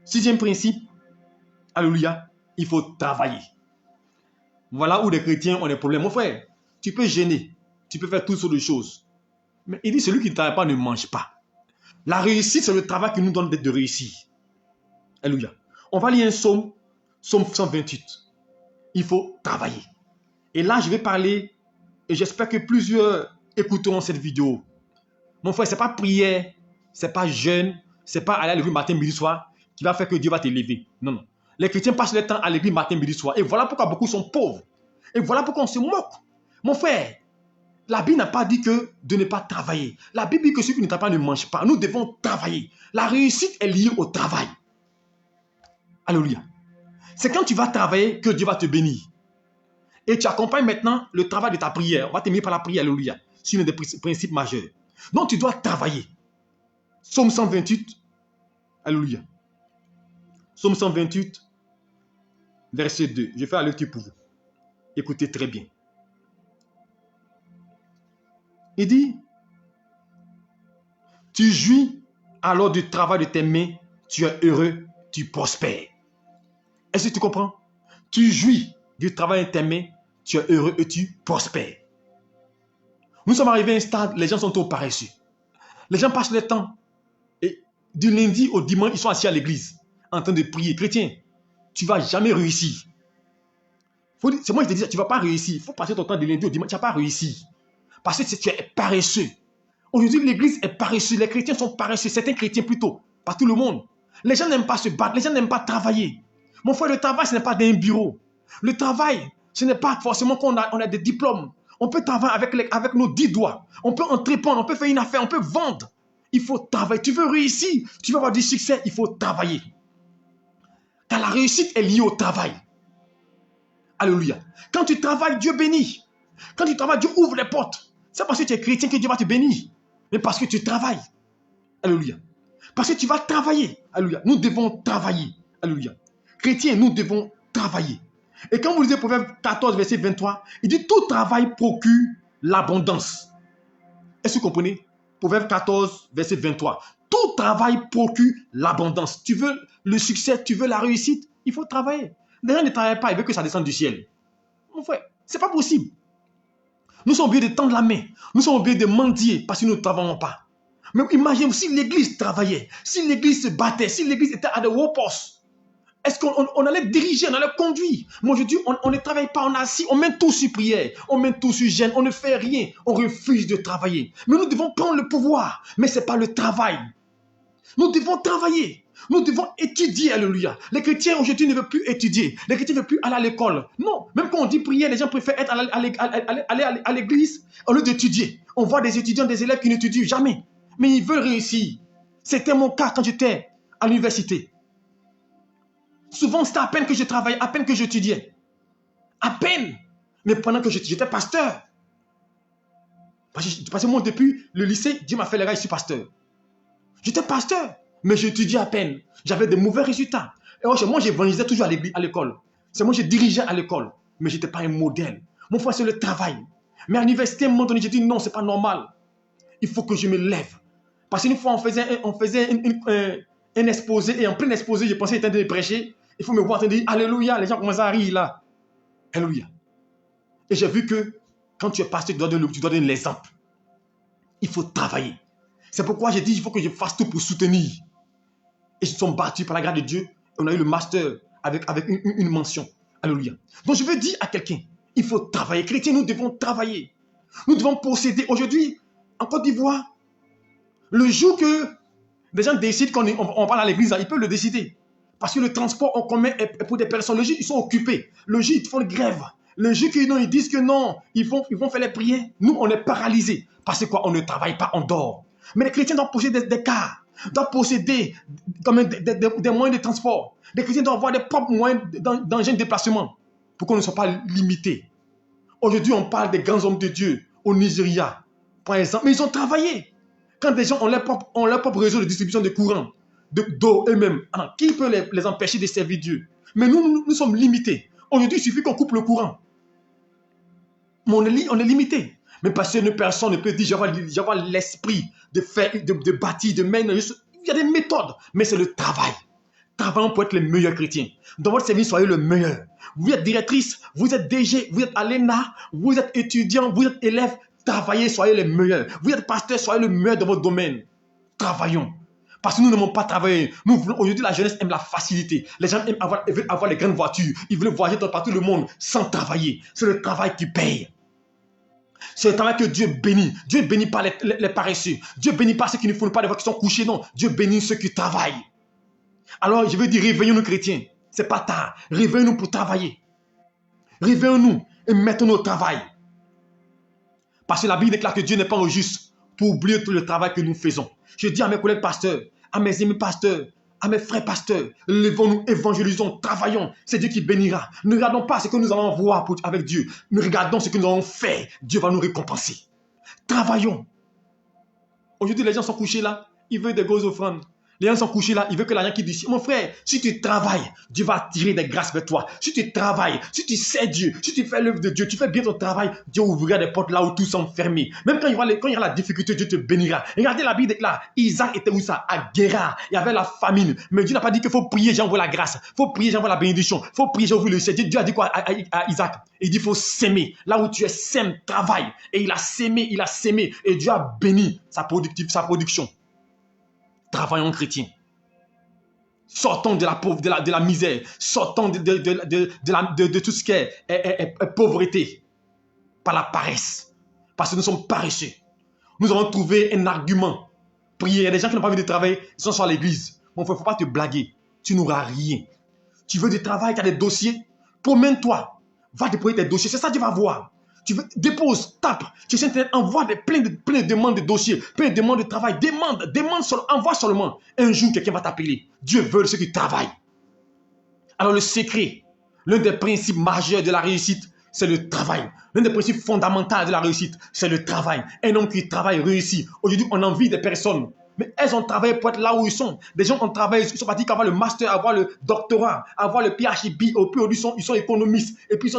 Sixième principe. Alléluia. Il faut travailler. Voilà où les chrétiens ont des problèmes. Mon frère, tu peux gêner. Tu peux faire toutes sortes de choses. Mais il dit, celui qui ne travaille pas ne mange pas. La réussite, c'est le travail qui nous donne de réussir. Alléluia. On va lire un psaume, psaume 128. Il faut travailler. Et là, je vais parler, et j'espère que plusieurs écouteront cette vidéo. Mon frère, ce n'est pas prière, ce n'est pas jeûne, ce n'est pas aller à l'église matin, midi, soir qui va faire que Dieu va t'élever. Non, non. Les chrétiens passent leur temps à l'église matin, midi, soir. Et voilà pourquoi beaucoup sont pauvres. Et voilà pourquoi on se moque. Mon frère, la Bible n'a pas dit que de ne pas travailler. La Bible dit que ceux qui ne travaillent pas ne mangent pas. Nous devons travailler. La réussite est liée au travail. Alléluia. C'est quand tu vas travailler que Dieu va te bénir. Et tu accompagnes maintenant le travail de ta prière. On va te bénir par la prière. Alléluia. C'est un des principes majeurs. Donc tu dois travailler. Psaume 128. Alléluia. Psaume 128, verset 2. Je fais la lecture pour vous. Écoutez très bien. Il dit, tu jouis alors du travail de tes mains, tu es heureux, tu prospères. Est-ce que tu comprends? Tu jouis du travail de tes mains, tu es heureux et tu prospères. Nous sommes arrivés à un stade, les gens sont trop paresseux. Les gens passent le temps. Et du lundi au dimanche, ils sont assis à l'église, en train de prier. Chrétien, tu ne vas jamais réussir. C'est moi qui te dis, tu ne vas pas réussir. Il faut passer ton temps du lundi au dimanche, tu ne vas pas réussir. Parce que tu es paresseux. Aujourd'hui, l'église est paresseuse. Les chrétiens sont paresseux. Certains chrétiens plutôt. Pas tout le monde. Les gens n'aiment pas se battre. Les gens n'aiment pas travailler. Mon frère, le travail, ce n'est pas d'un bureau. Le travail, ce n'est pas forcément qu'on a des diplômes. On peut travailler avec nos 10 doigts. On peut entreprendre, on peut faire une affaire, on peut vendre. Il faut travailler. Tu veux réussir, tu veux avoir du succès, il faut travailler. Car la réussite est liée au travail. Alléluia. Quand tu travailles, Dieu bénit. Quand tu travailles, Dieu ouvre les portes. C'est parce que tu es chrétien que Dieu va te bénir. Mais parce que tu travailles. Alléluia. Parce que tu vas travailler. Alléluia. Nous devons travailler. Alléluia. Chrétiens, nous devons travailler. Et quand vous lisez Proverbe 14, verset 23, il dit tout travail procure l'abondance. Est-ce que vous comprenez? Proverbe 14, verset 23. Tout travail procure l'abondance. Tu veux le succès, tu veux la réussite, il faut travailler. Les gens ne travaillent pas, ils veulent que ça descende du ciel. Mon frère, ce n'est pas possible. Nous sommes obligés de tendre la main. Nous sommes obligés de mendier parce que nous ne travaillons pas. Mais imaginez-vous si l'église travaillait, si l'église se battait, si l'église était à de hauts postes. Est-ce qu'on allait diriger, on allait conduire? Mais aujourd'hui, on ne travaille pas, on est assis, on met tout sur prière, on met tout sur jeûne, on ne fait rien, on refuse de travailler. Mais nous devons prendre le pouvoir, mais ce n'est pas le travail. Nous devons travailler, nous devons étudier, alléluia. Les chrétiens aujourd'hui ne veulent plus étudier, les chrétiens ne veulent plus aller à l'école. Non, même quand on dit prière, les gens préfèrent être aller à l'église au lieu d'étudier. On voit des étudiants, des élèves qui n'étudient jamais, mais ils veulent réussir. C'était mon cas quand j'étais à l'université. Souvent, c'était à peine que je travaillais, à peine que j'étudiais. À peine. Mais pendant que j'étais pasteur. Parce que moi, depuis le lycée, Dieu m'a fait les gars, je suis pasteur. J'étais pasteur, mais j'étudiais à peine. J'avais de mauvais résultats. Et moi, j'évangélisais toujours à l'école. C'est moi, je dirigeais à l'école. Mais je n'étais pas un modèle. Mon frère, c'est le travail. Mais à l'université, à un moment donné, j'ai dit non, ce n'est pas normal. Il faut que je me lève. Parce qu'une fois, on faisait un exposé. Et en plein exposé, je pensais être en train de prêcher. Il faut me voir en train de dire alléluia. Les gens commencent à rire là. Alléluia. Et j'ai vu que quand tu es pasteur, tu dois donner l'exemple. Il faut travailler. C'est pourquoi j'ai dit il faut que je fasse tout pour soutenir. Et ils se sont battus par la grâce de Dieu. Et on a eu le master avec une mention. Alléluia. Donc je veux dire à quelqu'un, il faut travailler. Chrétiens, nous devons travailler. Nous devons posséder. Aujourd'hui, en Côte d'Ivoire, le jour que les gens décident qu'on parle à l'église, ils peuvent le décider. Parce que le transport en commun est pour des personnes. Le jour, ils sont occupés. Le jour, ils font une grève. Le jour ils disent que non, ils vont faire les prières. Nous, on est paralysés. Parce que quoi? On ne travaille pas, on dort. Mais les chrétiens doivent posséder des cars, doivent posséder des moyens de transport. Les chrétiens doivent avoir des propres moyens d'engin de déplacement pour qu'on ne soit pas limité. Aujourd'hui, on parle des grands hommes de Dieu au Nigeria, par exemple. Mais ils ont travaillé. Quand des gens ont leur propre réseau de distribution de courant, d'eau eux-mêmes, qui peut les empêcher de servir Dieu? Mais nous sommes limités. Aujourd'hui, il suffit qu'on coupe le courant. Mais on est limité. Mais parce qu'une personne ne peut dire j'avais l'esprit de faire, de bâtir, de mener. Il y a des méthodes, mais c'est le travail. Travaillons pour être les meilleurs chrétiens. Dans votre service, soyez le meilleur. Vous êtes directrice, vous êtes DG, vous êtes à l'ENA, vous êtes étudiant, vous êtes élève. Travaillez, soyez les meilleurs. Vous êtes pasteur, soyez le meilleur dans votre domaine. travaillons. Parce que nous n'aimons pas travailler. Nous voulons, aujourd'hui, la jeunesse aime la facilité. Les gens veulent avoir les grandes voitures. Ils veulent voyager partout le monde sans travailler. C'est le travail qui paye. C'est le travail que Dieu bénit. Dieu bénit pas les paresseux. Dieu bénit pas ceux qui ne font pas des voix qui sont couchés. Non, Dieu bénit ceux qui travaillent. Alors, je veux dire, réveillons-nous chrétiens. C'est pas tard. Réveillons-nous pour travailler. Réveillons-nous et mettons-nous au travail. Parce que la Bible déclare que Dieu n'est pas juste pour oublier tout le travail que nous faisons. Je dis à mes collègues pasteurs, à mes amis pasteurs, à mes frères pasteurs, levons-nous, évangélisons, travaillons. C'est Dieu qui bénira. Ne regardons pas ce que nous allons voir avec Dieu. Nous regardons ce que nous allons faire. Dieu va nous récompenser. Travaillons. Aujourd'hui, les gens sont couchés là. Ils veulent des grosses offrandes. Les gens sont couchés là, ils veulent que l'argent qui dit, mon frère, si tu travailles, Dieu va tirer des grâces vers toi. Si tu travailles, si tu sais Dieu, si tu fais l'œuvre de Dieu, tu fais bien ton travail, Dieu ouvrira des portes là où tout semble fermé. Même quand il y aura la difficulté, Dieu te bénira. Regardez la Bible déclare, Isaac était où ça? À Guérar. Il y avait la famine. Mais Dieu n'a pas dit qu'il faut prier, j'envoie la grâce. Il faut prier, j'envoie la bénédiction. Il faut prier, j'envoie le ciel. Dieu a dit quoi à Isaac? Il dit, il faut s'aimer. Là où tu es, sème, travaille. Et il a sémé. Et Dieu a béni sa production. Travaillons chrétiens. Sortons de la pauvreté, de la misère. Sortons de tout ce qui est pauvreté. Par la paresse. Parce que nous sommes paresseux. Nous avons trouvé un argument. Prier. Il y a des gens qui n'ont pas envie de travailler. Ils sont sur l'église. Mon frère, il ne faut pas te blaguer. Tu n'auras rien. Tu veux du travail, tu as des dossiers. Promène-toi. Va déposer tes dossiers. C'est ça que tu vas voir. Tu veux, dépose, tape. Tu sais, envoie plein de demandes de dossiers, plein de demandes de travail. Envoie seulement. Un jour, quelqu'un va t'appeler. Dieu veut ceux qui travaillent. Alors, le secret, l'un des principes majeurs de la réussite, c'est le travail. L'un des principes fondamentaux de la réussite, c'est le travail. Un homme qui travaille réussit. Aujourd'hui, on envie des personnes. Mais elles ont travaillé pour être là où ils sont. Des gens ont travaillé, ils sont partis avoir le master, avoir le doctorat, avoir le PhD. Ils sont économistes. Et puis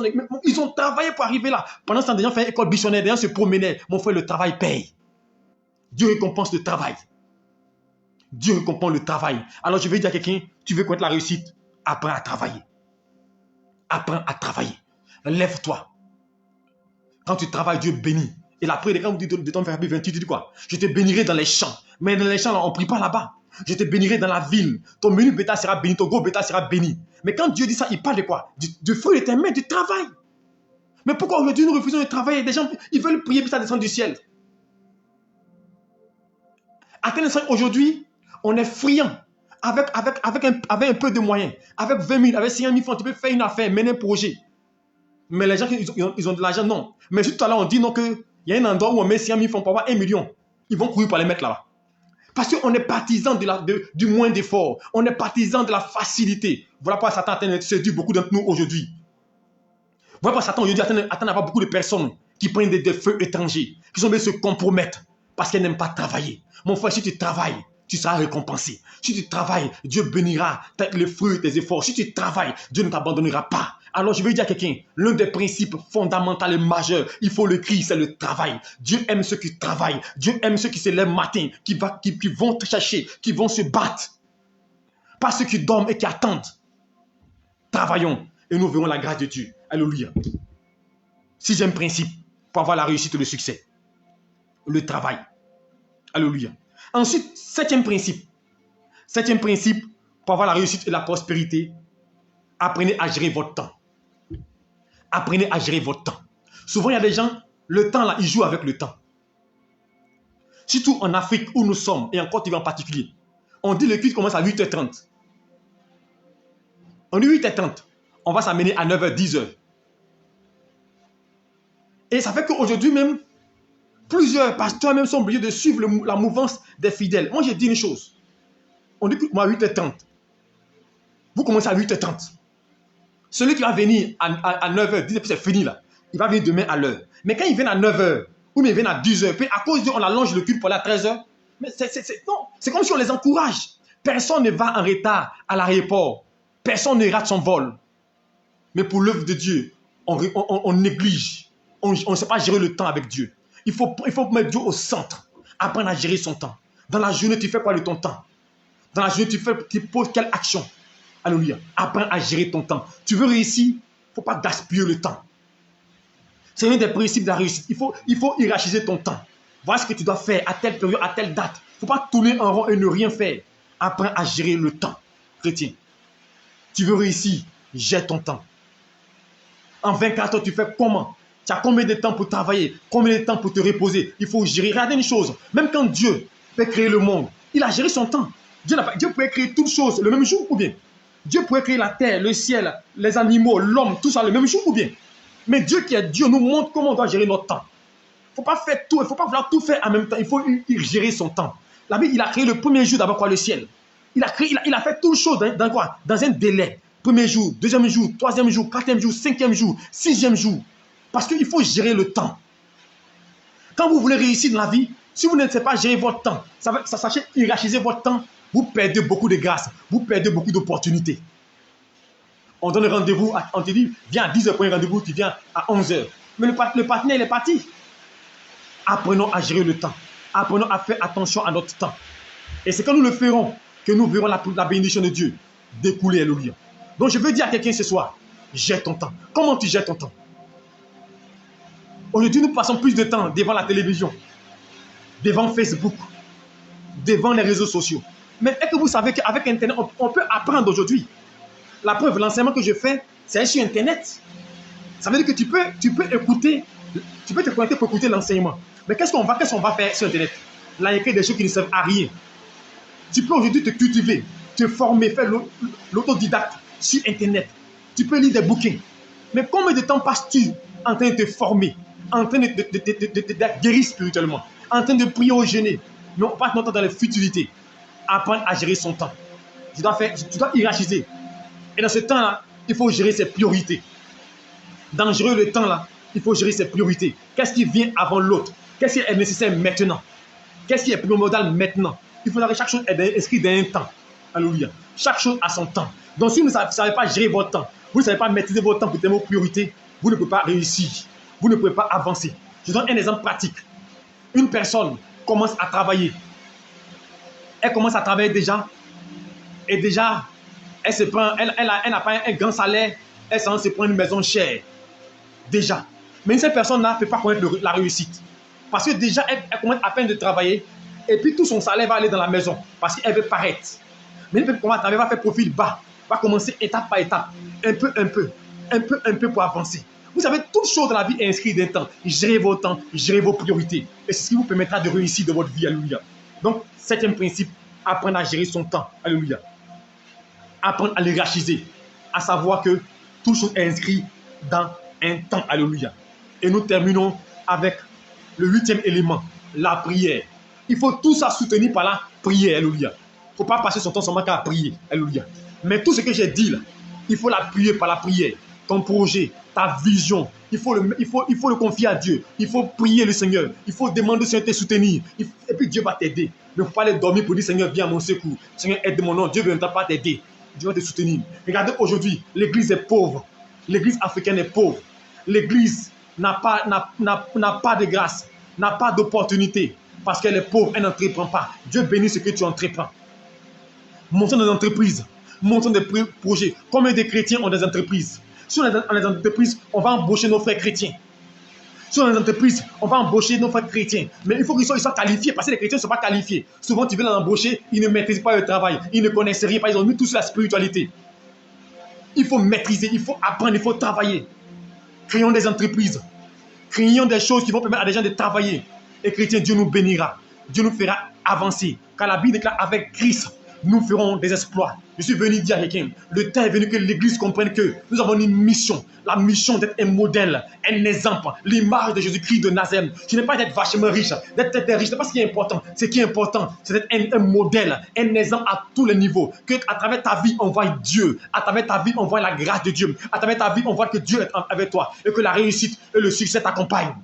ils ont travaillé pour arriver là. Pendant ce temps, des gens font école missionnaire, des gens se promenaient. Mon frère, le travail paye. Dieu récompense le travail. Dieu récompense le travail. Alors je vais dire à quelqu'un, tu veux connaître la réussite? Apprends à travailler. Apprends à travailler. Lève-toi. Quand tu travailles, Dieu bénit. Et la prière, quand vous dites de ton verset 28, tu dis quoi? Je te bénirai dans les champs. Mais dans les champs, là, on ne prie pas là-bas. Je te bénirai dans la ville. Ton menu bétail sera béni, ton gros bétail sera béni. Mais quand Dieu dit ça, il parle de quoi? Du fruit de tes mains, du travail. Mais pourquoi aujourd'hui nous refusons de travailler? Des gens, ils veulent prier, puis ça descend du ciel. À tel instant, aujourd'hui, on est friand. Avec un peu de moyens. Avec 20 000, avec 50 000 francs, tu peux faire une affaire, mener un projet. Mais les gens, ils ont de l'argent, non. Mais tout à l'heure, on dit non que il y a un endroit où on met 100 000 francs pour avoir 1 million. Ils vont courir pour les mettre là-bas. Parce qu'on est partisan du moins d'efforts. On est partisan de la facilité. Voilà pourquoi Satan a séduit beaucoup d'entre nous aujourd'hui. Voilà pourquoi Satan aujourd'hui attend d'avoir beaucoup de personnes qui prennent des feux étrangers, qui sont obligés de se compromettre parce qu'elles n'aiment pas travailler. Mon frère, si tu travailles, tu seras récompensé. Si tu travailles, Dieu bénira les fruits de tes efforts. Si tu travailles, Dieu ne t'abandonnera pas. Alors je vais dire à quelqu'un, l'un des principes fondamentaux et majeurs, il faut le crier, c'est le travail. Dieu aime ceux qui travaillent. Dieu aime ceux qui se lèvent matin, qui vont te chercher, qui vont se battre. Pas ceux qui dorment et qui attendent. Travaillons et nous verrons la grâce de Dieu. Alléluia. Sixième principe pour avoir la réussite et le succès. Le travail. Alléluia. Ensuite, septième principe. Septième principe pour avoir la réussite et la prospérité. Apprenez à gérer votre temps. Apprenez à gérer votre temps. Souvent, il y a des gens, le temps là, ils jouent avec le temps. Surtout en Afrique où nous sommes, et en Côte d'Ivoire en particulier. On dit le culte commence à 8h30. On dit 8h30. On va s'amener à 9h, 10h. Et ça fait qu'aujourd'hui même, plusieurs pasteurs même sont obligés de suivre la mouvance des fidèles. Moi, j'ai dit une chose. On dit moi à 8h30. Vous commencez à 8h30. Celui qui va venir à 9h, 10h, puis c'est fini là. Il va venir demain à l'heure. Mais quand il vient à 9h, ou bien il vient à 10h, puis à cause on allonge le culte pour aller à 13h, mais c'est comme si on les encourage. Personne ne va en retard à l'aéroport. Personne ne rate son vol. Mais pour l'œuvre de Dieu, on néglige. On ne sait pas gérer le temps avec Dieu. Il faut mettre Dieu au centre. Apprendre à gérer son temps. Dans la journée, tu fais quoi de ton temps? Dans la journée, tu poses quelle action? Alléluia. Apprends à gérer ton temps. Tu veux réussir, il ne faut pas gaspiller le temps. C'est l'un des principes de la réussite. Il faut hiérarchiser ton temps. Voilà ce que tu dois faire à telle période, à telle date. Il ne faut pas tourner en rond et ne rien faire. Apprends à gérer le temps, chrétien. Tu veux réussir, gère ton temps. En 24 heures, tu fais comment? Tu as combien de temps pour travailler? Combien de temps pour te reposer? Il faut gérer. Regardez une chose. Même quand Dieu peut créer le monde, il a géré son temps. Dieu pouvait créer toutes choses le même jour ou bien? Dieu pouvait créer la terre, le ciel, les animaux, l'homme, tout ça le même jour ou bien? Mais Dieu qui est Dieu nous montre comment on doit gérer notre temps. Il ne faut pas faire tout, il ne faut pas vouloir tout faire en même temps. Il faut gérer son temps. La Bible, il a créé le premier jour d'abord quoi? Le ciel. Il a fait toutes choses dans quoi? Dans un délai. Premier jour, deuxième jour, troisième jour, quatrième jour, cinquième jour, sixième jour. Parce qu'il faut gérer le temps. Quand vous voulez réussir dans la vie, si vous ne savez pas gérer votre temps, sachez hiérarchiser votre temps, vous perdez beaucoup de grâce, vous perdez beaucoup d'opportunités. On donne rendez-vous, on te dit, viens à 10h pour un rendez-vous, tu viens à 11h. Mais le partenaire, il est parti. Apprenons à gérer le temps. Apprenons à faire attention à notre temps. Et c'est quand nous le ferons que nous verrons la bénédiction de Dieu découler, alléluia. Donc je veux dire à quelqu'un ce soir, gère ton temps. Comment tu gères ton temps? Aujourd'hui, nous passons plus de temps devant la télévision, devant Facebook, devant les réseaux sociaux. Mais est-ce que vous savez qu'avec Internet, on peut apprendre aujourd'hui? La preuve, l'enseignement que je fais, c'est sur Internet. Ça veut dire que tu peux écouter, tu peux te connecter pour écouter l'enseignement. Mais qu'est-ce qu'on va faire sur Internet? Là, il y a des choses qui ne servent à rien. Tu peux aujourd'hui te cultiver, te former, faire l'autodidacte sur Internet. Tu peux lire des bouquins. Mais combien de temps passes-tu en train de te former, en train de guérir spirituellement, en train de prier au jeûner? Non, pas longtemps dans les futilités. Apprendre à gérer son temps. Tu dois hiérarchiser. Et dans ce temps-là, il faut gérer ses priorités. Dans gérer le temps-là, il faut gérer ses priorités. Qu'est-ce qui vient avant l'autre? Qu'est-ce qui est nécessaire maintenant? Qu'est-ce qui est primordial maintenant? Il faudra que chaque chose est inscrite dans un temps. Alléluia. Chaque chose a son temps. Donc si vous ne savez pas gérer votre temps, vous ne savez pas maîtriser votre temps pour tenir vos priorités, vous ne pouvez pas réussir. Vous ne pouvez pas avancer. Je donne un exemple pratique. Une personne commence à travailler. Elle commence à travailler déjà. Et déjà, elle n'a pas un grand salaire. Elle se prend une maison chère. Déjà. Mais cette personne-là ne peut pas connaître la réussite. Parce que déjà, elle commence à peine de travailler. Et puis tout son salaire va aller dans la maison. Parce qu'elle veut paraître. Mais elle va faire profil bas. Va commencer étape par étape. Un peu pour avancer. Vous savez, toute chose dans la vie est inscrite d'un temps. Gérez vos temps, gérez vos priorités. Et c'est ce qui vous permettra de réussir dans votre vie. Alléluia. Donc, septième principe, apprendre à gérer son temps. Alléluia. Apprendre à hiérarchiser. À savoir que toute chose est inscrite dans un temps. Alléluia. Et nous terminons avec le huitième élément, la prière. Il faut tout ça soutenir par la prière. Alléluia. Il ne faut pas passer son temps seulement qu'à prier. Alléluia. Mais tout ce que j'ai dit là, il faut l'appuyer par la prière. Ton projet, ta vision, il faut le confier à Dieu. Il faut prier le Seigneur. Il faut demander au Seigneur de te soutenir. Et puis Dieu va t'aider. Ne faut pas aller dormir pour dire Seigneur, viens à mon secours. Seigneur, aide mon nom. Dieu ne viendra pas t'aider. Dieu va te soutenir. Regardez aujourd'hui, l'église est pauvre. L'église africaine est pauvre. L'église n'a pas de grâce, n'a pas d'opportunité. Parce qu'elle est pauvre, elle n'entreprend pas. Dieu bénit ce que tu entreprends. Montrons des entreprises, montrons des projets. Combien de chrétiens ont des entreprises? Si on est dans les entreprises, on va embaucher nos frères chrétiens. Si on est dans les entreprises, on va embaucher nos frères chrétiens. Mais il faut qu'ils soient qualifiés, parce que les chrétiens ne sont pas qualifiés. Souvent, tu veux les embaucher, ils ne maîtrisent pas le travail, ils ne connaissent rien, ils ont mis tout sur la spiritualité. Il faut maîtriser, il faut apprendre, il faut travailler. Créons des entreprises. Créons des choses qui vont permettre à des gens de travailler. Et chrétiens, Dieu nous bénira. Dieu nous fera avancer. Car la Bible déclare avec Christ, nous ferons des exploits. Je suis venu dire à quelqu'un, le temps est venu que l'Église comprenne que nous avons une mission. La mission d'être un modèle, un exemple, l'image de Jésus-Christ de Nazareth. Ce n'est pas d'être vachement riche, d'être riche, ce n'est pas ce qui est important. Ce qui est important, c'est d'être un modèle, un exemple à tous les niveaux. Que à travers ta vie, on voit Dieu. À travers ta vie, on voit la grâce de Dieu. À travers ta vie, on voit que Dieu est avec toi et que la réussite et le succès t'accompagnent.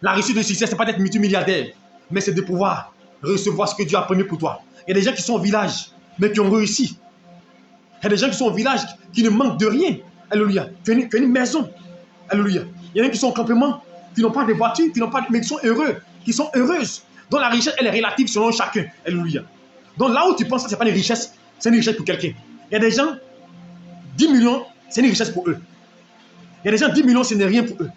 La réussite et le succès, ce n'est pas d'être multimilliardaire, mais c'est de pouvoir recevoir ce que Dieu a promis pour toi. Il y a des gens qui sont au village, mais qui ont réussi. Il y a des gens qui sont au village, qui ne manquent de rien. Alléluia. Tu as une maison. Alléluia. Il y en a qui sont au campement, qui n'ont pas de voiture, mais qui sont heureux, qui sont heureuses. Donc la richesse, elle est relative selon chacun. Alléluia. Donc là où tu penses que ce n'est pas une richesse, c'est une richesse pour quelqu'un. Il y a des gens, 10 millions, c'est une richesse pour eux. Il y a des gens, 10 millions, ce n'est rien pour eux.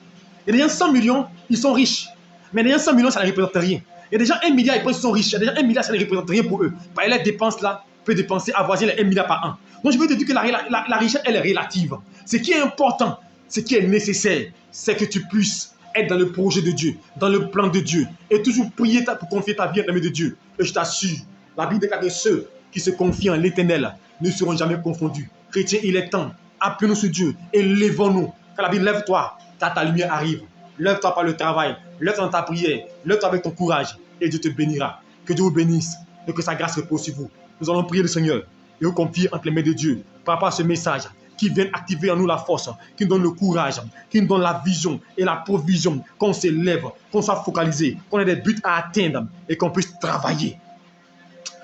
Il y a des gens, 100 millions, ils sont riches. Mais les gens 100 millions, ça ne représente rien. Il y a des gens 1 milliard, ils pensent qu'ils sont riches. Il y a des gens 1 milliard, ça ne représente rien pour eux. Par les dépenses là, peut dépenser avoisiner les 1 milliard par an. Donc je veux te dire que la richesse, elle est relative. Ce qui est important, ce qui est nécessaire, c'est que tu puisses être dans le projet de Dieu, dans le plan de Dieu, et toujours prier pour confier ta vie dans les mains de Dieu. Et je t'assure, la Bible déclare que ceux qui se confient en l'Éternel ne seront jamais confondus. Chrétiens, il est temps. Appelons sur Dieu et lèvons-nous. Quand la Bible lève-toi, car ta lumière arrive. Lève-toi par le travail, lève-toi dans ta prière, lève-toi avec ton courage et Dieu te bénira. Que Dieu vous bénisse et que sa grâce repose sur vous. Nous allons prier le Seigneur et vous confier entre les mains de Dieu par rapport à ce message qui vient activer en nous la force, qui nous donne le courage, qui nous donne la vision et la provision, qu'on se lève, qu'on soit focalisé, qu'on ait des buts à atteindre et qu'on puisse travailler.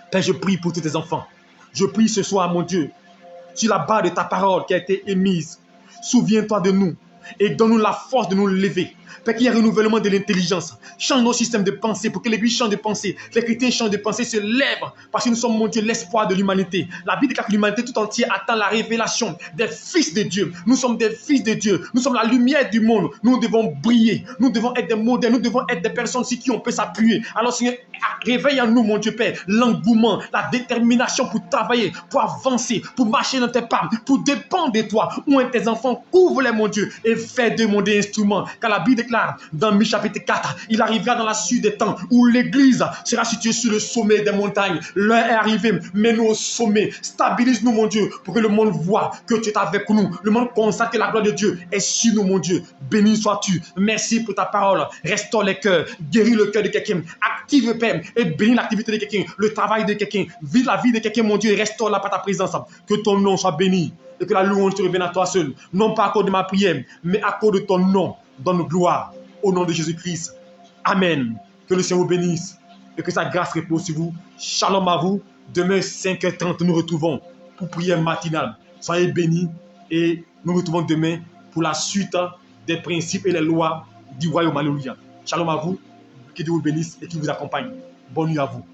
Père, je prie pour tous tes enfants. Je prie ce soir, mon Dieu, sur la barre de ta parole qui a été émise. Souviens-toi de nous et donne-nous la force de nous lever. Père, qu'il y ait un renouvellement de l'intelligence. Change nos systèmes de pensée pour que l'Église change de pensée. Les chrétiens changent de pensée, se lèvent parce que nous sommes, mon Dieu, l'espoir de l'humanité. La Bible déclare que l'humanité tout entière attend la révélation des fils de Dieu. Nous sommes des fils de Dieu. Nous sommes la lumière du monde. Nous devons briller. Nous devons être des modèles. Nous devons être des personnes sur qui on peut s'appuyer. Alors, Seigneur, réveille en nous, mon Dieu Père, l'engouement, la détermination pour travailler, pour avancer, pour marcher dans tes pas, pour dépendre de toi. Où tes enfants, couvre-les, mon Dieu, et fais de mon instrument. Car la Bible déclare dans Michée chapitre 4, il arrivera dans la suite des temps où l'Église sera située sur le sommet des montagnes. L'heure est arrivée, mets-nous au sommet. Stabilise-nous, mon Dieu, pour que le monde voit que tu es avec nous. Le monde constate que la gloire de Dieu est sur nous, mon Dieu. Béni sois-tu. Merci pour ta parole. Restaure les cœurs. Guéris le cœur de quelqu'un. Active, Père, et bénis l'activité de quelqu'un, le travail de quelqu'un. Vis la vie de quelqu'un, mon Dieu, et restaure-la par ta présence. Que ton nom soit béni et que la louange te revienne à toi seul. Non pas à cause de ma prière, mais à cause de ton nom. Donne gloire au nom de Jésus-Christ. Amen. Que le Seigneur vous bénisse et que sa grâce repose sur vous. Shalom à vous. Demain, 5h30, nous nous retrouvons pour prière matinale. Soyez bénis et nous nous retrouvons demain pour la suite des principes et les lois du royaume. Alléluia. Shalom à vous. Que Dieu vous bénisse et qu'il vous accompagne. Bonne nuit à vous.